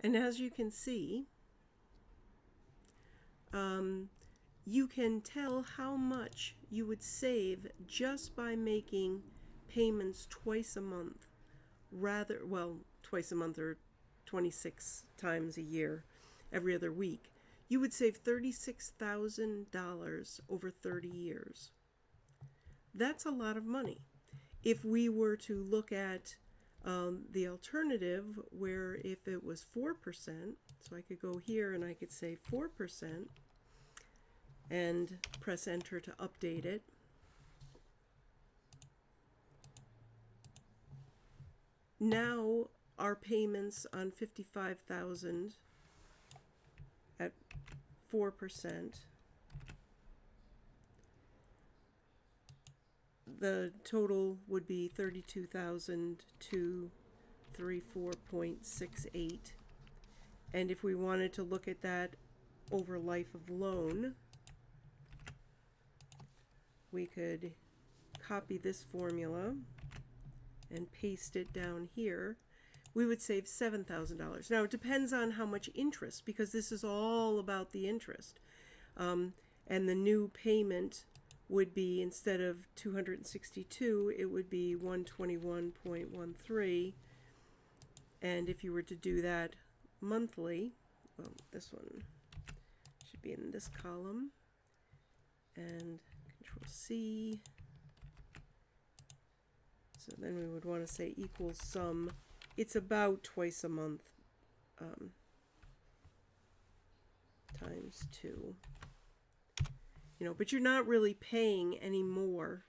And as you can see, you can tell how much you would save just by making payments twice a month, twice a month or 26 times a year, every other week. You would save $36,000 over 30 years. That's a lot of money. If we were to look at the alternative, where if it was 4%, so I could go here and I could say 4% and press enter to update it. Now our payments on 55,000 at 4%, the total would be 32,234.68. And if we wanted to look at that over life of loan, we could copy this formula and paste it down here. We would save $7,000. Now it depends on how much interest, because this is all about the interest. And the new payment would be, instead of 262, it would be 121.13. And if you were to do that monthly, well, this one should be in this column, and Control C. So then we would want to say equals sum. It's about twice a month times 2. You know, but you're not really paying any more,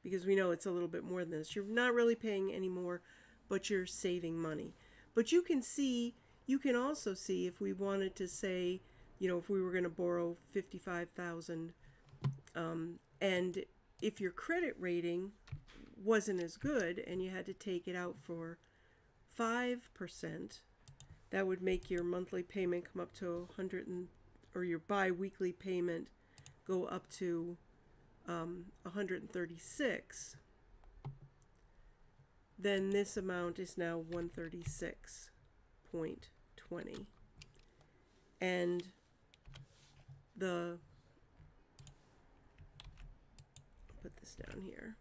because we know it's a little bit more than this. You're not really paying any more, but you're saving money. But you can see, you can also see, if we wanted to say, you know, if we were going to borrow 55,000, and if your credit rating wasn't as good and you had to take it out for 5%, that would make your monthly payment come up to or your bi-weekly payment go up to 136. Then this amount is now 136.20. And put this down here.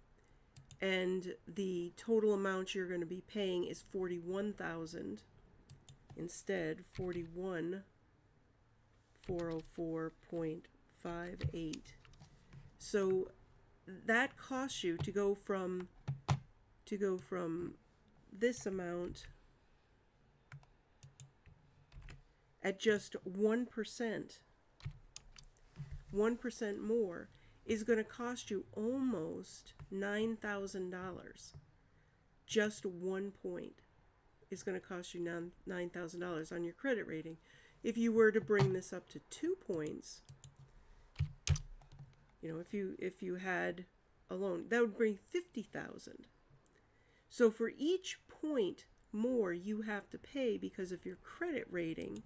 And the total amount you're going to be paying is 41,000 instead, 41,404.58. So that costs you to go from this amount at just 1%. 1% more is going to cost you almost $9,000. Just 1 point is going to cost you $9,000 on your credit rating. If you were to bring this up to 2 points, you know, if you had a loan, that would bring 50,000. So for each point more you have to pay because of your credit rating,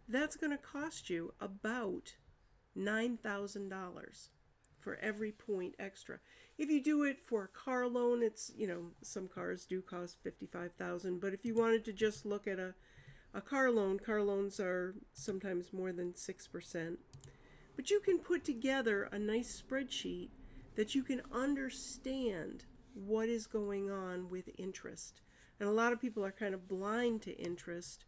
that's going to cost you about $9,000 for every point extra. If you do it for a car loan, it's, you know, some cars do cost 55,000, but if you wanted to just look at a car loans are sometimes more than 6%. But you can put together a nice spreadsheet that you can understand what is going on with interest. And a lot of people are kind of blind to interest,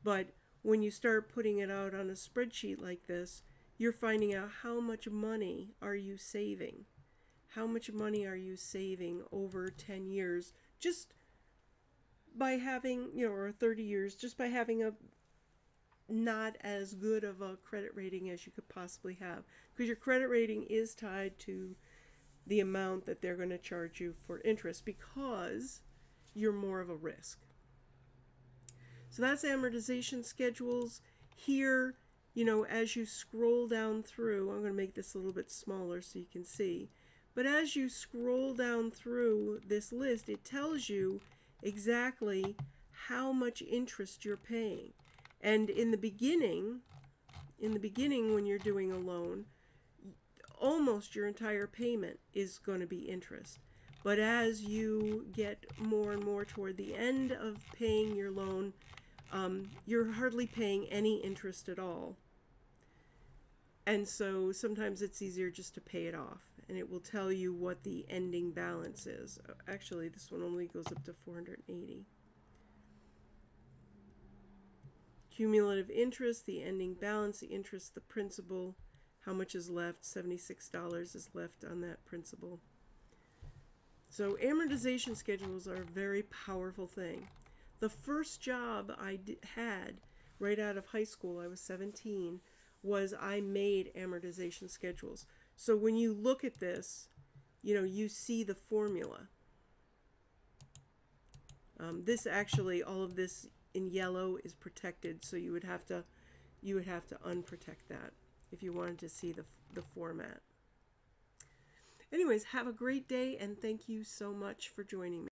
but when you start putting it out on a spreadsheet like this, you're finding out how much money are you saving. How much money are you saving over 10 years just by having, you know, or 30 years, just by having a not as good of a credit rating as you could possibly have. Because your credit rating is tied to the amount that they're going to charge you for interest, because you're more of a risk. So that's amortization schedules. Here, you know, as you scroll down through, I'm going to make this a little bit smaller so you can see, but as you scroll down through this list, it tells you exactly how much interest you're paying. And in the beginning when you're doing a loan, almost your entire payment is going to be interest. But as you get more and more toward the end of paying your loan, you're hardly paying any interest at all. And so sometimes it's easier just to pay it off, and it will tell you what the ending balance is. Actually, this one only goes up to 480. Cumulative interest, the ending balance, the interest, the principal, how much is left, $76 is left on that principal. So amortization schedules are a very powerful thing. The first job I had right out of high school, I was 17, was I made amortization schedules. So when you look at this, you see the formula. This actually, all of this in yellow is protected, so you would have to unprotect that if you wanted to see the format. Anyways, have a great day, and thank you so much for joining me.